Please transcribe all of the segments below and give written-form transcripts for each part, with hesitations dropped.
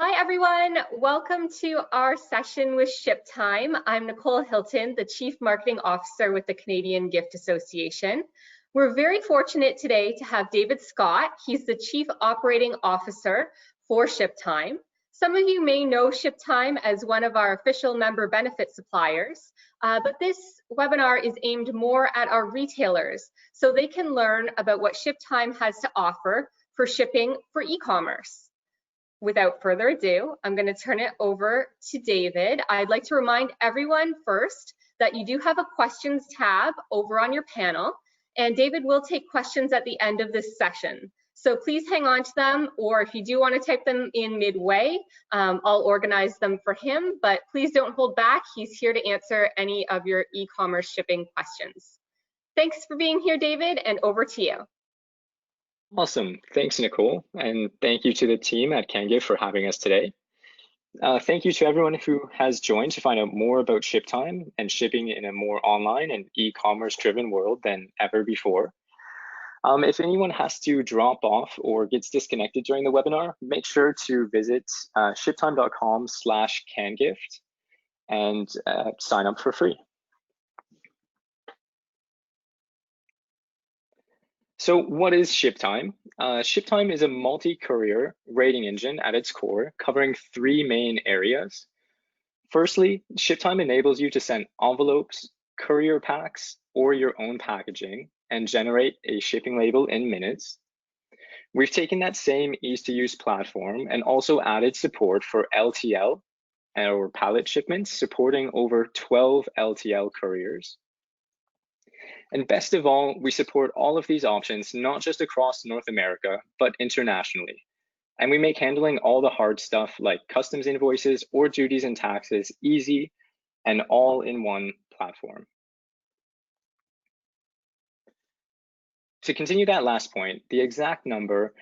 Hi everyone, welcome to our session with ShipTime. I'm Nicole Hilton, the Chief Marketing Officer with the Canadian Gift Association. We're very fortunate today to have David Scott. He's the Chief Operating Officer for ShipTime. Some of you may know ShipTime as one of our official member benefit suppliers, but this webinar is aimed more at our retailers so they can learn about what ShipTime has to offer for shipping for e-commerce. Without further ado, I'm going to turn it over to David. I'd like to remind everyone first that you do have a questions tab over on your panel, and David will take questions at the end of this session. So please hang on to them, or if you do want to type them in midway, I'll organize them for him, but please don't hold back. He's here to answer any of your e-commerce shipping questions. Thanks for being here, David, and over to you. Awesome. Thanks, Nicole. And thank you to the team at CanGift for having us today. Thank you to everyone who has joined to find out more about ShipTime and shipping in a more online and e-commerce driven world than ever before. If anyone has to drop off or gets disconnected during the webinar, make sure to visit shiptime.com/cangift and sign up for free. So what is ShipTime? ShipTime is a multi-courier rating engine at its core, covering three main areas. Firstly, ShipTime enables you to send envelopes, courier packs, or your own packaging and generate a shipping label in minutes. We've taken that same easy-to-use platform and also added support for LTL or pallet shipments, supporting over 12 LTL couriers. And best of all, we support all of these options, not just across North America, but internationally. And we make handling all the hard stuff like customs invoices or duties and taxes easy and all in one platform. To continue that last point, the exact number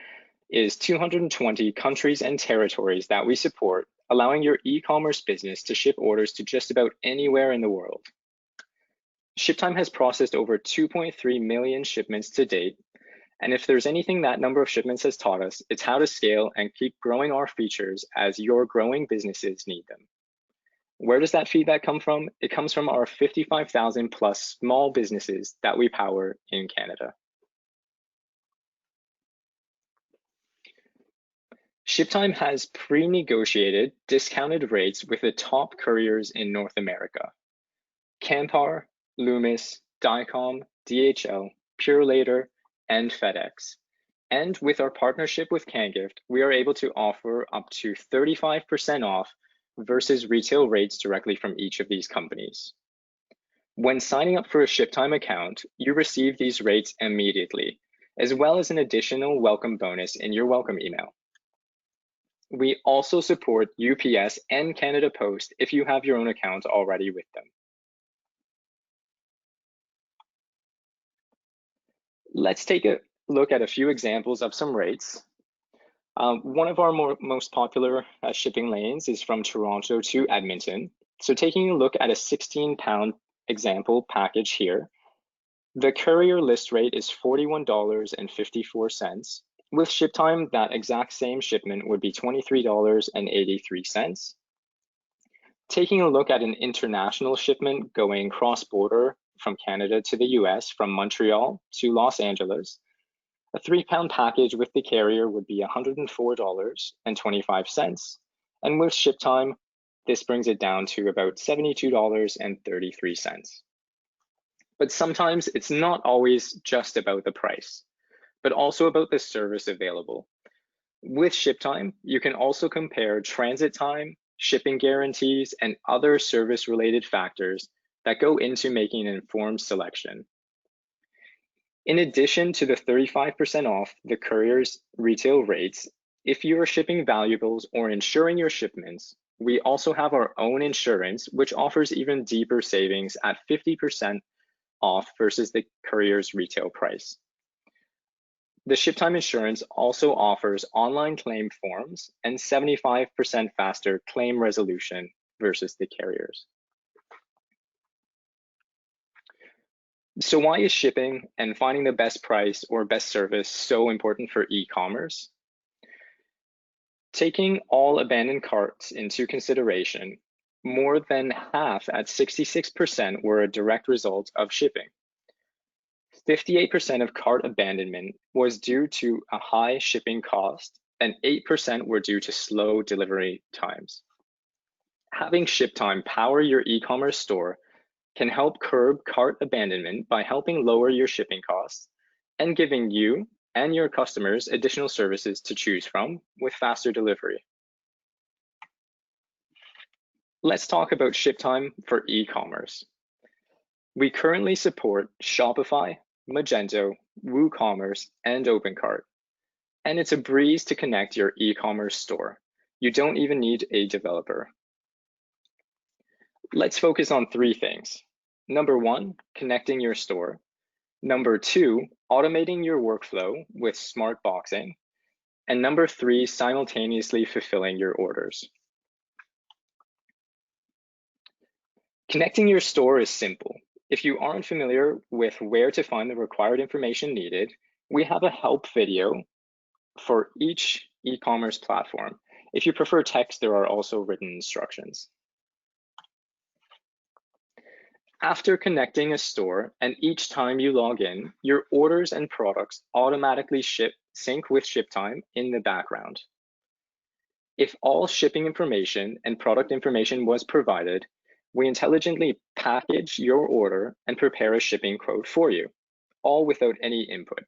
is 220 countries and territories that we support, allowing your e-commerce business to ship orders to just about anywhere in the world. ShipTime has processed over 2.3 million shipments to date, and if there's anything that number of shipments has taught us, it's how to scale and keep growing our features as your growing businesses need them. Where does that feedback come from? It comes from our 55,000 plus small businesses that we power in Canada. ShipTime has pre-negotiated discounted rates with the top couriers in North America: Canpar, Loomis, Dicom, DHL, Purolator, and FedEx. And with our partnership with CanGift, we are able to offer up to 35% off versus retail rates directly from each of these companies. When signing up for a ShipTime account, you receive these rates immediately, as well as an additional welcome bonus in your welcome email. We also support UPS and Canada Post if you have your own account already with them. Let's take a look at a few examples of some rates. One of our most popular shipping lanes is from Toronto to Edmonton. So taking a look at a 16-pound example package here, the courier list rate is $41.54. With ShipTime, that exact same shipment would be $23.83. Taking a look at an international shipment going cross-border from Canada to the US, from Montreal to Los Angeles, a 3-pound package with the carrier would be $104.25. And with ShipTime, this brings it down to about $72.33. But sometimes it's not always just about the price, but also about the service available. With ShipTime, you can also compare transit time, shipping guarantees, and other service-related factors that go into making an informed selection. In addition to the 35% off the courier's retail rates, if you are shipping valuables or insuring your shipments, we also have our own insurance, which offers even deeper savings at 50% off versus the courier's retail price. The ShipTime insurance also offers online claim forms and 75% faster claim resolution versus the carriers. So why is shipping and finding the best price or best service so important for e-commerce? Taking all abandoned carts into consideration, more than half at 66% were a direct result of shipping. 58% of cart abandonment was due to a high shipping cost, and 8% were due to slow delivery times. Having ShipTime power your e-commerce store can help curb cart abandonment by helping lower your shipping costs and giving you and your customers additional services to choose from with faster delivery. Let's talk about ShipTime for e-commerce. We currently support Shopify, Magento, WooCommerce, and OpenCart, and it's a breeze to connect your e-commerce store. You don't even need a developer. Let's focus on 3 things. Number 1, connecting your store. Number 2, automating your workflow with smart boxing. And number 3, simultaneously fulfilling your orders. Connecting your store is simple. If you aren't familiar with where to find the required information needed, we have a help video for each e-commerce platform. If you prefer text, there are also written instructions. After connecting a store, and each time you log in, your orders and products automatically sync with ShipTime in the background. If all shipping information and product information was provided, we intelligently package your order and prepare a shipping quote for you, all without any input.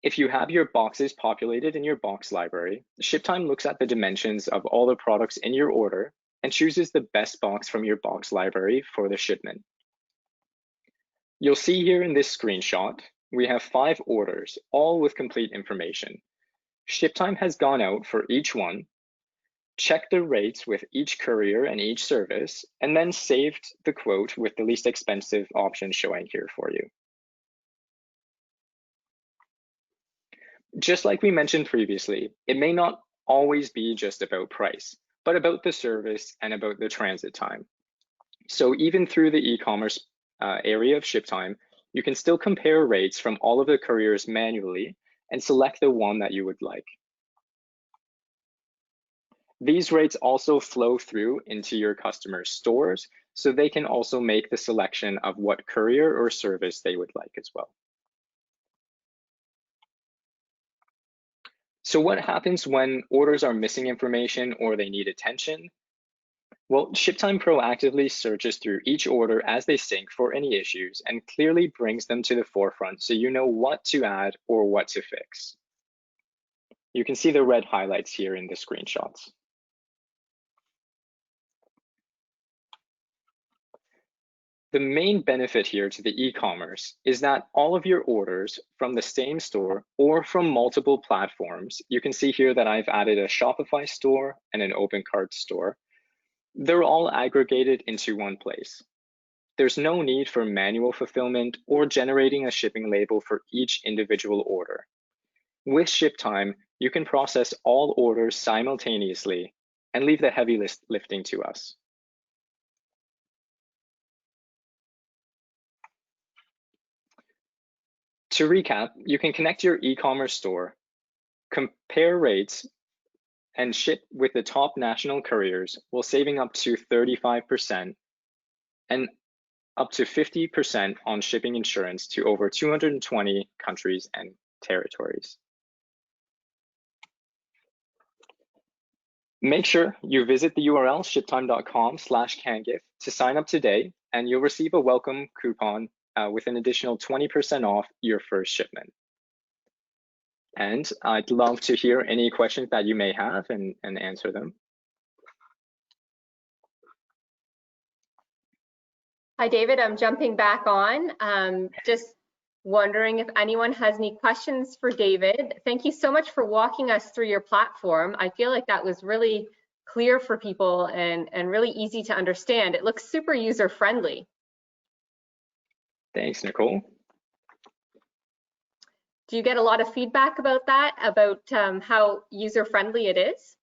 If you have your boxes populated in your box library, ShipTime looks at the dimensions of all the products in your order and chooses the best box from your box library for the shipment. You'll see here in this screenshot, we have 5 orders, all with complete information. ShipTime has gone out for each one, checked the rates with each courier and each service, and then saved the quote with the least expensive option showing here for you. Just like we mentioned previously, it may not always be just about price, but about the service and about the transit time. So even through the e-commerce area of ShipTime, you can still compare rates from all of the couriers manually and select the one that you would like. These rates also flow through into your customer stores, so they can also make the selection of what courier or service they would like as well. So what happens when orders are missing information or they need attention? Well, ShipTime proactively searches through each order as they sync for any issues and clearly brings them to the forefront so you know what to add or what to fix. You can see the red highlights here in the screenshots. The main benefit here to the e-commerce is that all of your orders from the same store or from multiple platforms, you can see here that I've added a Shopify store and an OpenCart store. They're all aggregated into one place. There's no need for manual fulfillment or generating a shipping label for each individual order. With ShipTime, you can process all orders simultaneously and leave the heavy lifting to us. To recap, you can connect your e-commerce store, compare rates, and ship with the top national couriers while saving up to 35% and up to 50% on shipping insurance to over 220 countries and territories. Make sure you visit the URL shiptime.com/cangift to sign up today, and you'll receive a welcome coupon with an additional 20% off your first shipment. And I'd love to hear any questions that you may have and answer them. Hi, David, I'm jumping back on. Just wondering if anyone has any questions for David. Thank you so much for walking us through your platform. I feel like that was really clear for people and really easy to understand. It looks super user-friendly. Thanks, Nicole. Do you get a lot of feedback about that, about how user-friendly it is?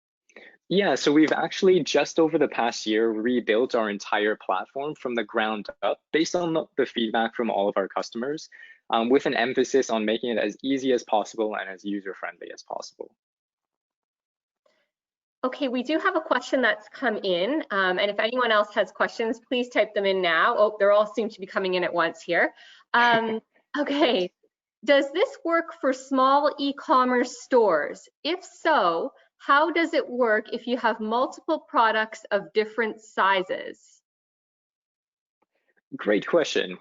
Yeah, so we've actually just over the past year rebuilt our entire platform from the ground up based on the feedback from all of our customers, with an emphasis on making it as easy as possible and as user-friendly as possible. Okay, we do have a question that's come in, and if anyone else has questions, please type them in now. Oh, they're all seem to be coming in at once here. Okay, does this work for small e-commerce stores? If so, how does it work if you have multiple products of different sizes? Great question.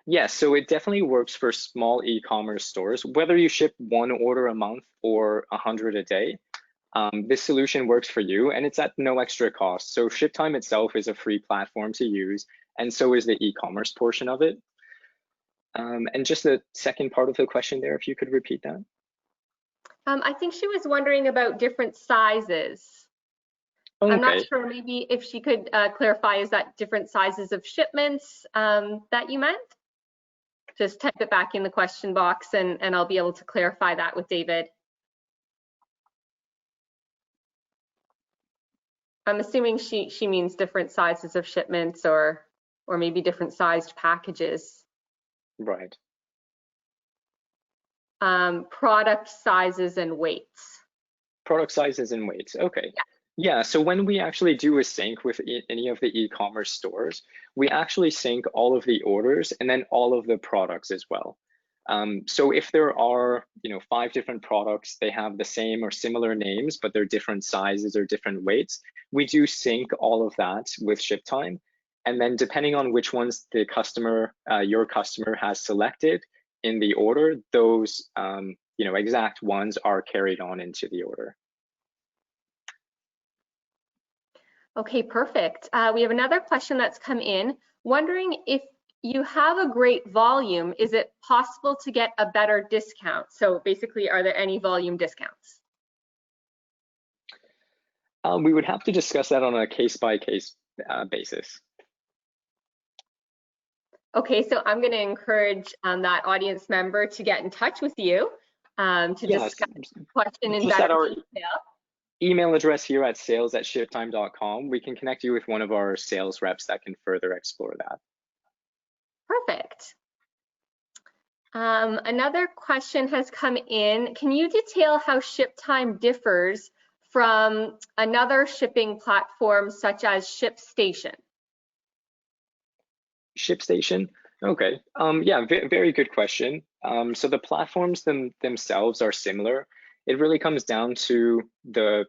Yes, so it definitely works for small e-commerce stores, whether you ship one order a month or 100 a day. This solution works for you, and it's at no extra cost. So ShipTime itself is a free platform to use, and so is the e-commerce portion of it. And just the second part of the question there, if you could repeat that. I think she was wondering about different sizes. Okay. I'm not sure, maybe if she could clarify, is that different sizes of shipments that you meant? Just type it back in the question box and I'll be able to clarify that with David. I'm assuming she means different sizes of shipments or maybe different sized packages. Right. Product sizes and weights. Product sizes and weights, okay. Yeah, so when we actually do a sync with any of the e-commerce stores, we actually sync all of the orders and then all of the products as well. So if there are, 5 different products, they have the same or similar names, but they're different sizes or different weights, we do sync all of that with ShipTime. And then depending on which ones the customer, your customer has selected in the order, those, exact ones are carried on into the order. Okay, perfect. We have another question that's come in, wondering if you have a great volume, is it possible to get a better discount? So basically, are there any volume discounts? We would have to discuss that on a case-by-case basis. Okay, so I'm going to encourage that audience member to get in touch with you to discuss the question in better detail. Email address here at sales@shiptime.com. We can connect you with one of our sales reps that can further explore that. Perfect. Another question has come in. Can you detail how ShipTime differs from another shipping platform such as ShipStation? ShipStation? Okay. Yeah, very good question. So the platforms themselves are similar. It really comes down to the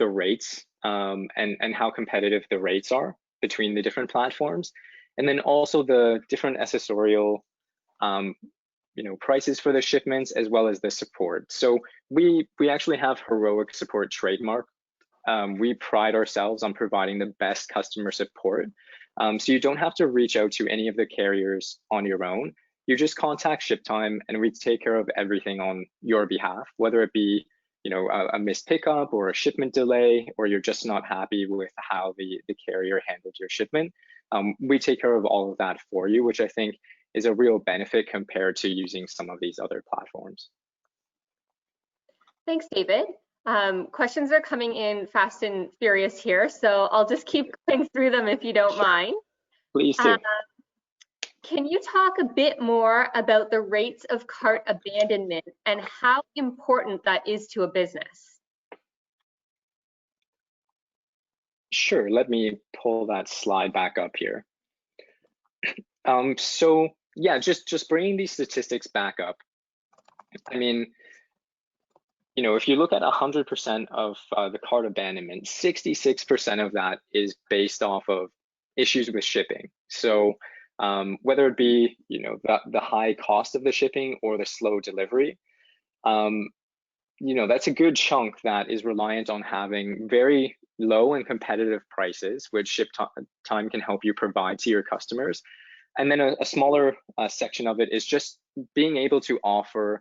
rates and how competitive the rates are between the different platforms, and then also the different accessorial prices for the shipments as well as the support. So we actually have heroic support trademark. We pride ourselves on providing the best customer support. So you don't have to reach out to any of the carriers on your own. You just contact ShipTime and we take care of everything on your behalf, whether it be a missed pickup or a shipment delay, or you're just not happy with how the carrier handled your shipment. We take care of all of that for you, which I think is a real benefit compared to using some of these other platforms. Thanks, David. Questions are coming in fast and furious here, so I'll just keep going through them if you don't mind. Please do. Can you talk a bit more about the rates of cart abandonment and how important that is to a business? Sure, let me pull that slide back up here. So yeah, just bringing these statistics back up. I mean, if you look at 100% of the cart abandonment, 66% of that is based off of issues with shipping. So whether it be the high cost of the shipping or the slow delivery, that's a good chunk that is reliant on having very low and competitive prices, which ShipTime can help you provide to your customers. And then a smaller section of it is just being able to offer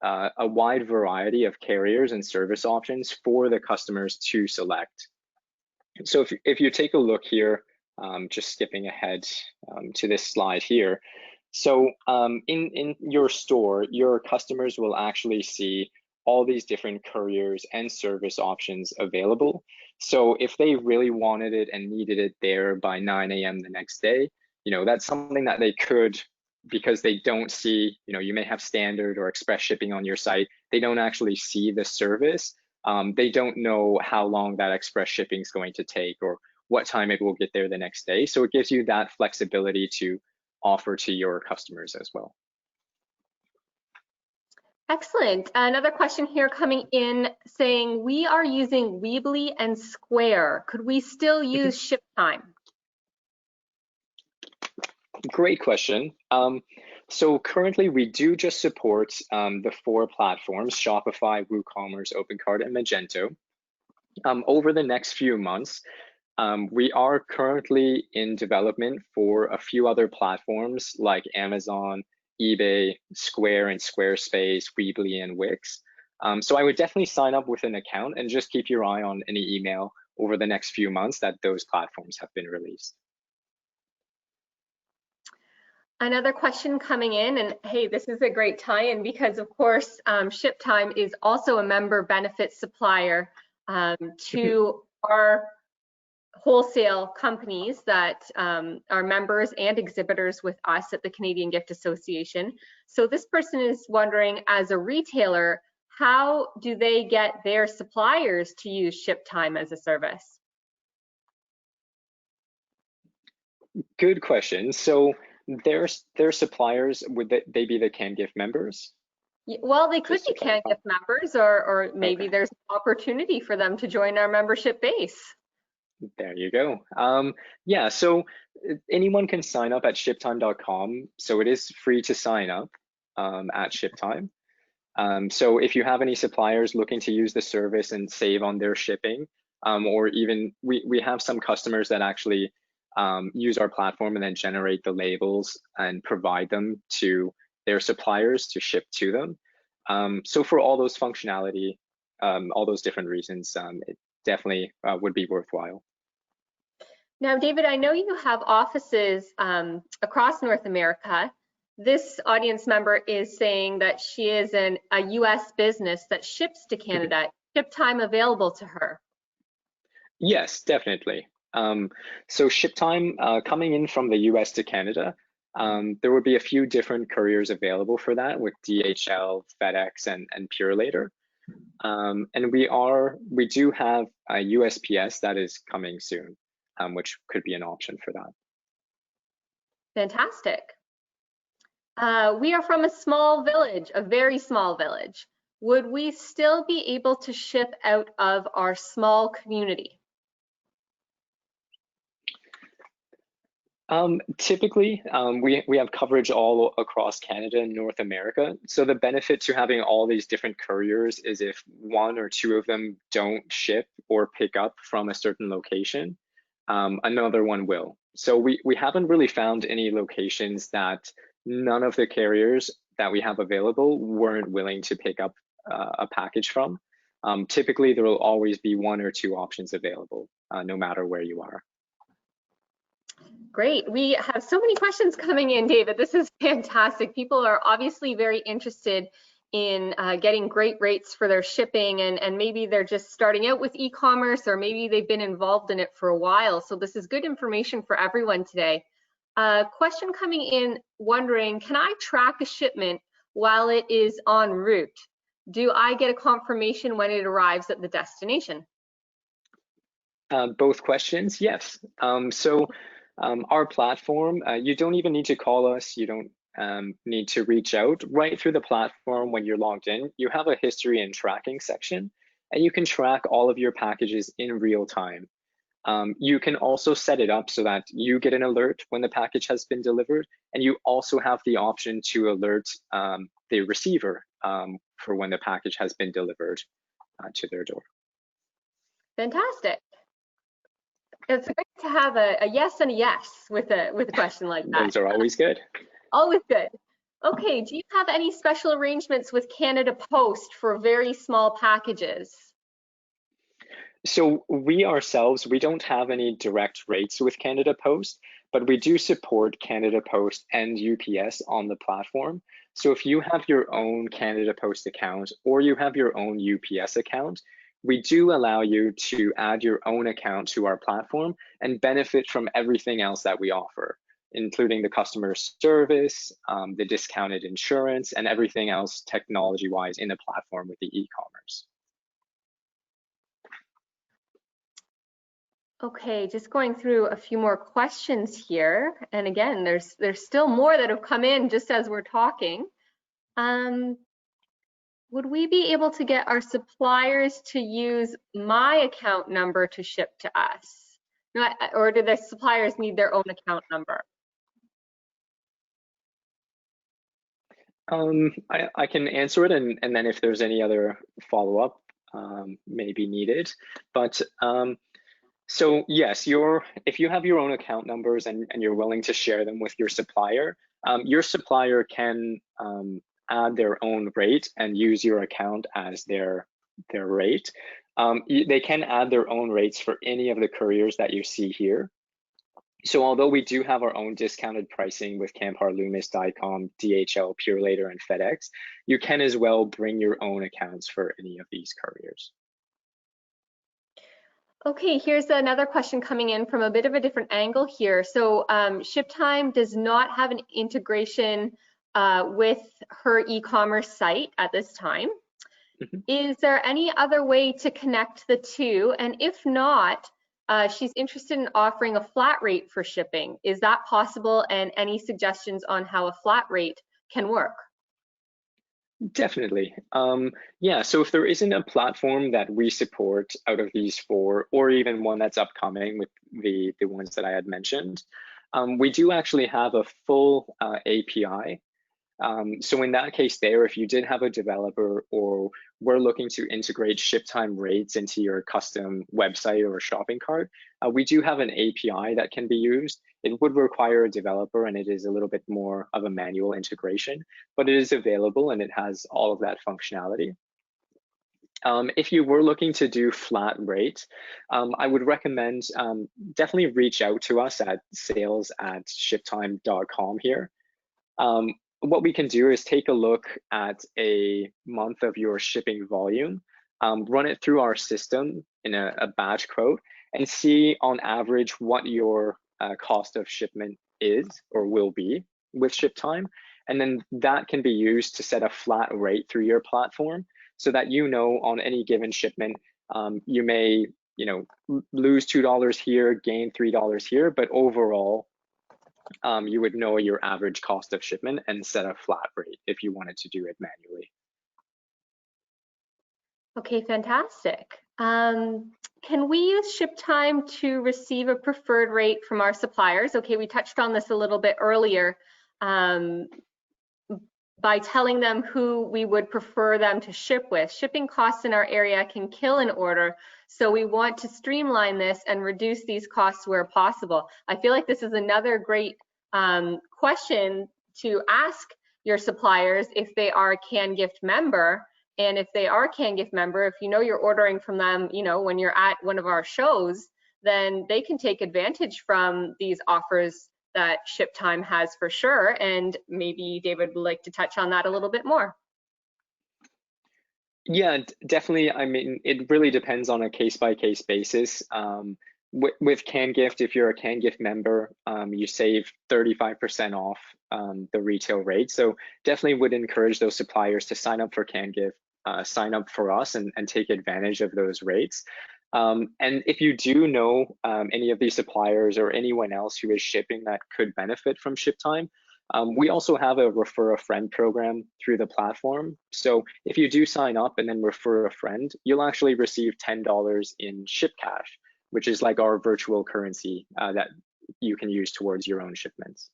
a wide variety of carriers and service options for the customers to select. So if you take a look here, just skipping ahead to this slide here. So in your store, your customers will actually see all these different couriers and service options available. So if they really wanted it and needed it there by 9 a.m. the next day, that's something that they could, because they don't see, you may have standard or express shipping on your site. They don't actually see the service. they don't know how long that express shipping is going to take or what time it will get there the next day. So it gives you that flexibility to offer to your customers as well. Excellent. Another question here coming in saying, we are using Weebly and Square. Could we still use ShipTime? Great question. So currently we do just support the 4 platforms, Shopify, WooCommerce, OpenCart, and Magento. Over the next few months, we are currently in development for a few other platforms like Amazon, eBay, Square and Squarespace, Weebly, and Wix. So I would definitely sign up with an account and just keep your eye on any email over the next few months that those platforms have been released. Another question coming in, and hey, this is a great tie-in because of course ShipTime is also a member benefit supplier to our wholesale companies that are members and exhibitors with us at the Canadian Gift Association. So this person is wondering, as a retailer, how do they get their suppliers to use ShipTime as a service? Good question. So their suppliers, would they be the CanGift members? Well, they could be CanGift members, or maybe there's an opportunity for them to join our membership base. There you go. Yeah, so anyone can sign up at shiptime.com. So it is free to sign up at ShipTime. So if you have any suppliers looking to use the service and save on their shipping, or even we have some customers that actually use our platform and then generate the labels and provide them to their suppliers to ship to them. So for all those functionality, all those different reasons, it definitely would be worthwhile. Now, David, I know you have offices across North America. This audience member is saying that she is a US business that ships to Canada. ShipTime available to her? Yes, definitely. So ShipTime coming in from the US to Canada, there would be a few different couriers available for that with DHL, FedEx, and Purelator. And we do have a USPS that is coming soon, which could be an option for that. Fantastic. We are from a small village, a very small village. Would we still be able to ship out of our small community? Typically, we have coverage all across Canada and North America. So the benefit to having all these different couriers is if 1 or 2 of them don't ship or pick up from a certain location, another one will. So we haven't really found any locations that none of the carriers that we have available weren't willing to pick up a package from. Typically, there will always be 1 or 2 options available, no matter where you are. Great. We have so many questions coming in, David. This is fantastic. People are obviously very interested in getting great rates for their shipping, and maybe they're just starting out with e-commerce, or maybe they've been involved in it for a while. So this is good information for everyone today. Question coming in wondering, can I track a shipment while it is en route? Do I get a confirmation when it arrives at the destination? Both questions, yes. Our platform, you don't even need to call us. You don't need to reach out. Right through the platform when you're logged in, you have a history and tracking section, and you can track all of your packages in real time. You can also set it up so that you get an alert when the package has been delivered, and you also have the option to alert the receiver for when the package has been delivered to their door. Fantastic. It's great to have a yes and a yes with a question like that. Those are always good. Always good. Okay, do you have any special arrangements with Canada Post for very small packages? So we ourselves, we don't have any direct rates with Canada Post, but we do support Canada Post and UPS on the platform. So if you have your own Canada Post account or you have your own UPS account, we do allow you to add your own account to our platform and benefit from everything else that we offer, including the customer service, the discounted insurance, and everything else technology-wise in the platform with the e-commerce. Okay, just going through a few more questions here. And again, there's still more that have come in just as we're talking. Would we be able to get our suppliers to use my account number to ship to us? Or do the suppliers need their own account number? I can answer it, and then if there's any other follow-up may be needed. But so yes, if you have your own account numbers and you're willing to share them with your supplier can add their own rate and use your account as their rate. They can add their own rates for any of the couriers that you see here. So although we do have our own discounted pricing with Canpar, Loomis, Dicom, DHL, Purelator, and FedEx, you can as well bring your own accounts for any of these couriers. Okay, here's another question coming in from a bit of a different angle here. So ShipTime does not have an integration with her e-commerce site at this time. Mm-hmm. Is there any other way to connect the two? And if not, she's interested in offering a flat rate for shipping. Is that possible? And any suggestions on how a flat rate can work? Definitely. Yeah, so if there isn't a platform that we support out of these four, or even one that's upcoming with the ones that I had mentioned, we do actually have a full API. So in that case there, if you did have a developer or were looking to integrate ShipTime rates into your custom website or shopping cart, we do have an API that can be used. It would require a developer and it is a little bit more of a manual integration, but it is available and it has all of that functionality. If you were looking to do flat rate, I would recommend definitely reach out to us at sales@shiptime.com here. What we can do is take a look at a month of your shipping volume, run it through our system in a batch quote, and see on average what your cost of shipment is or will be with ShipTime. And then that can be used to set a flat rate through your platform so that you know on any given shipment, you may lose $2 here, gain $3 here, but overall, you would know your average cost of shipment and set a flat rate if you wanted to do it manually. Okay, fantastic. Can we use ShipTime to receive a preferred rate from our suppliers? Okay, we touched on this a little bit earlier by telling them who we would prefer them to ship with. Shipping costs in our area can kill an order, so we want to streamline this and reduce these costs where possible. I feel like this is another great question to ask your suppliers if they are a CanGift member. And if they are a CanGift member, if you know you're ordering from them, when you're at one of our shows, then they can take advantage from these offers that ShipTime has for sure. And maybe David would like to touch on that a little bit more. Yeah, definitely. I mean, it really depends on a case-by-case basis. With CanGift, if you're a CanGift member, you save 35% off the retail rate. So definitely would encourage those suppliers to sign up for CanGift, sign up for us and take advantage of those rates. And if you do know any of these suppliers or anyone else who is shipping that could benefit from ShipTime, we also have a refer a friend program through the platform. So if you do sign up and then refer a friend, you'll actually receive $10 in ShipCash, which is like our virtual currency that you can use towards your own shipments.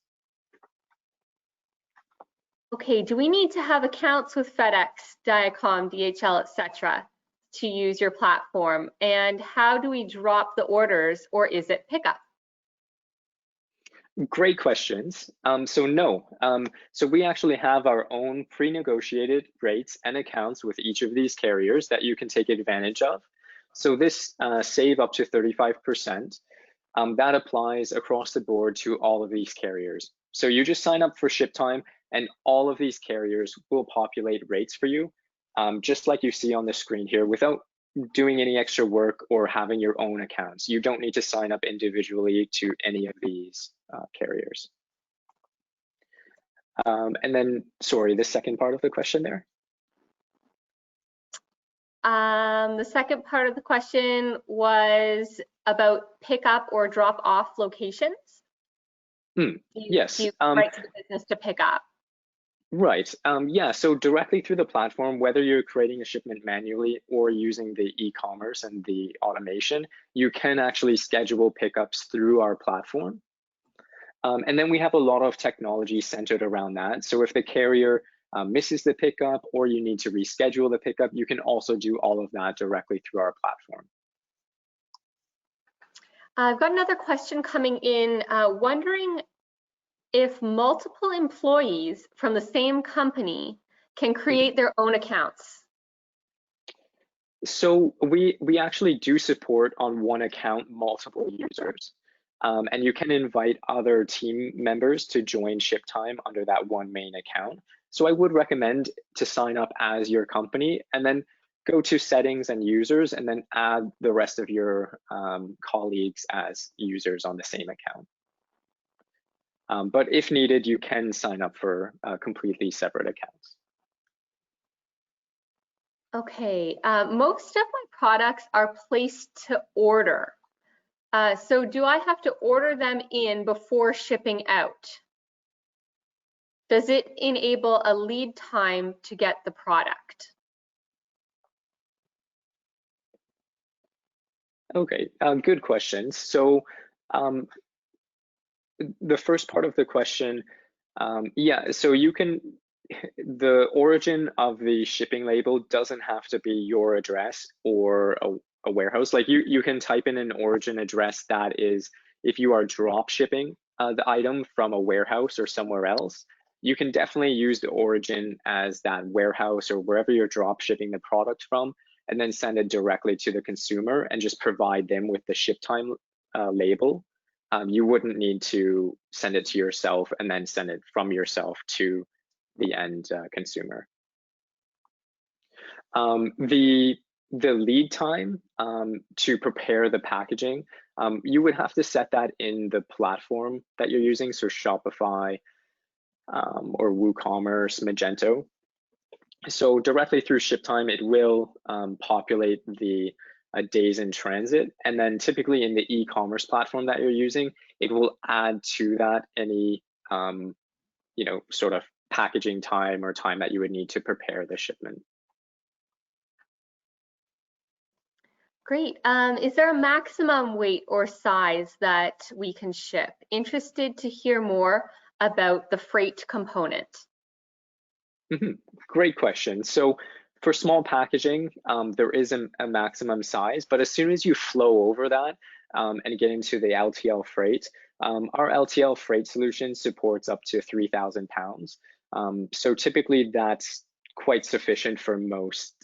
Okay, do we need to have accounts with FedEx, Dicom, DHL, etc. to use your platform? And how do we drop the orders, or is it pickup? Great questions. So no, so we actually have our own pre-negotiated rates and accounts with each of these carriers that you can take advantage of. So this save up to 35%, that applies across the board to all of these carriers. So you just sign up for ShipTime and all of these carriers will populate rates for you, just like you see on the screen here, without doing any extra work or having your own accounts. You don't need to sign up individually to any of these carriers. And then, sorry, the second part of the question there? The second part of the question was about pickup or drop off locations? Yes. Do you write to the business to pick up? Right. Yeah. So directly through the platform, whether you're creating a shipment manually or using the e-commerce and the automation, you can actually schedule pickups through our platform. And then we have a lot of technology centered around that. So if the carrier misses the pickup or you need to reschedule the pickup, you can also do all of that directly through our platform. I've got another question coming in, wondering if multiple employees from the same company can create their own accounts. So we actually do support on one account multiple users. And you can invite other team members to join ShipTime under that one main account. So I would recommend to sign up as your company and then go to settings and users and then add the rest of your colleagues as users on the same account. But if needed, you can sign up for completely separate accounts. Okay, most of my products are placed to order. So do I have to order them in before shipping out? Does it enable a lead time to get the product? Okay, good question. So the first part of the question, yeah, so you can, the origin of the shipping label doesn't have to be your address or a warehouse. Like you can type in an origin address that is, if you are drop shipping the item from a warehouse or somewhere else, you can definitely use the origin as that warehouse or wherever you're drop shipping the product from, and then send it directly to the consumer and just provide them with the ShipTime label. You wouldn't need to send it to yourself and then send it from yourself to the end consumer. The lead time to prepare the packaging, you would have to set that in the platform that you're using, so Shopify or WooCommerce, Magento. So directly through ShipTime, it will populate the days in transit, and then typically in the e-commerce platform that you're using, it will add to that any sort of packaging time or time that you would need to prepare the shipment. Great. Is there a maximum weight or size that we can ship? Interested to hear more about the freight component. Great question. So for small packaging, there is a maximum size, but as soon as you flow over that and get into the LTL freight, our LTL freight solution supports up to 3,000 pounds. So typically that's quite sufficient for most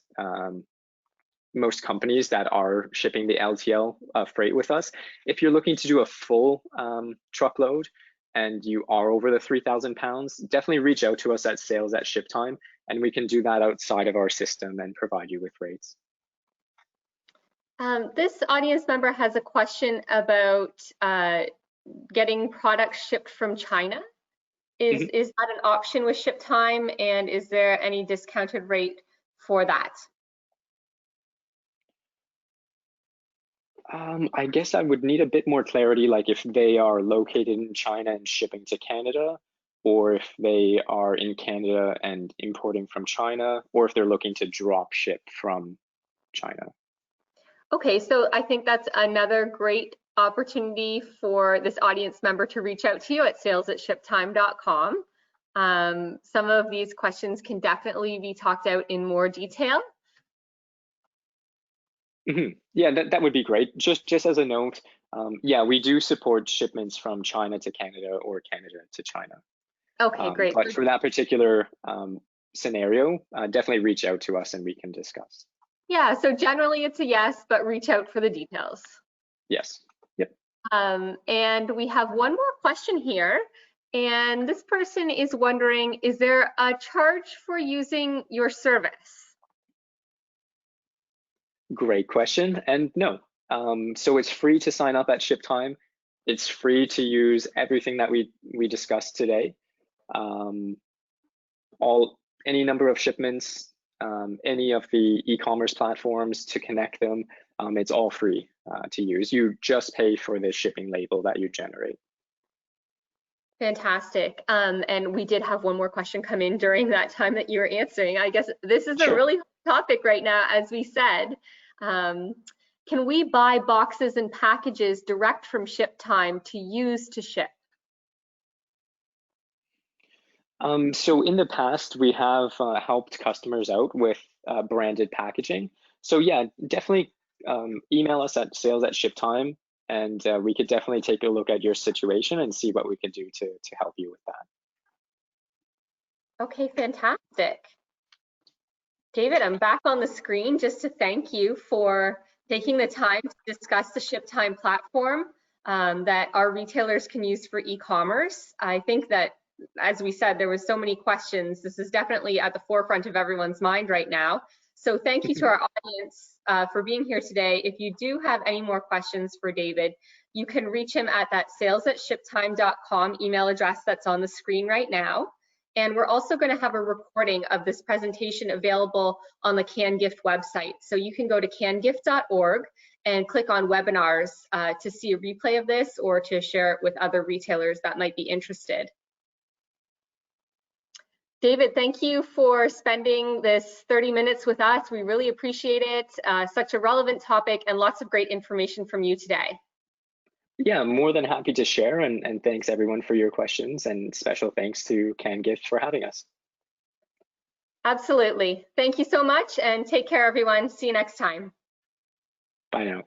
companies that are shipping the LTL freight with us. If you're looking to do a full truckload and you are over the 3,000 pounds, definitely reach out to us at sales@ShipTime, and we can do that outside of our system and provide you with rates. This audience member has a question about getting products shipped from China. Is that an option with ShipTime, and is there any discounted rate for that? I guess I would need a bit more clarity, like if they are located in China and shipping to Canada, or if they are in Canada and importing from China, or if they're looking to drop ship from China. Okay, so I think that's another great opportunity for this audience member to reach out to you at sales@shiptime.com. Some of these questions can definitely be talked out in more detail. Yeah, that would be great. Just as a note, yeah, we do support shipments from China to Canada or Canada to China. Okay, great. But for that particular scenario, definitely reach out to us and we can discuss. Yeah, so generally it's a yes, but reach out for the details. Yes, yep. And we have one more question here. And this person is wondering, is there a charge for using your service? Great question, and no. So it's free to sign up at ShipTime. It's free to use everything that we discussed today. Any number of shipments any of the e-commerce platforms to connect them. It's all free to use. You just pay for the shipping label that you generate. Fantastic. And we did have one more question come in during that time that you were answering. I guess this is Sure. a really hot topic right now, as we said. Can we buy boxes and packages direct from ShipTime to use to ship? So in the past, we have helped customers out with branded packaging. So yeah, definitely email us at sales@ShipTime, and we could definitely take a look at your situation and see what we can do to help you with that. Okay, fantastic. David, I'm back on the screen just to thank you for taking the time to discuss the ShipTime platform that our retailers can use for e-commerce. I think that, as we said, there was so many questions. This is definitely at the forefront of everyone's mind right now. So thank you to our audience for being here today. If you do have any more questions for David, you can reach him at that sales@shiptime.com email address that's on the screen right now. And we're also going to have a recording of this presentation available on the CanGift website. So you can go to cangift.org and click on webinars to see a replay of this or to share it with other retailers that might be interested. David, thank you for spending this 30 minutes with us. We really appreciate it. Such a relevant topic and lots of great information from you today. Yeah, more than happy to share, and thanks everyone for your questions, and special thanks to CanGift for having us. Absolutely. Thank you so much, and take care, everyone. See you next time. Bye now.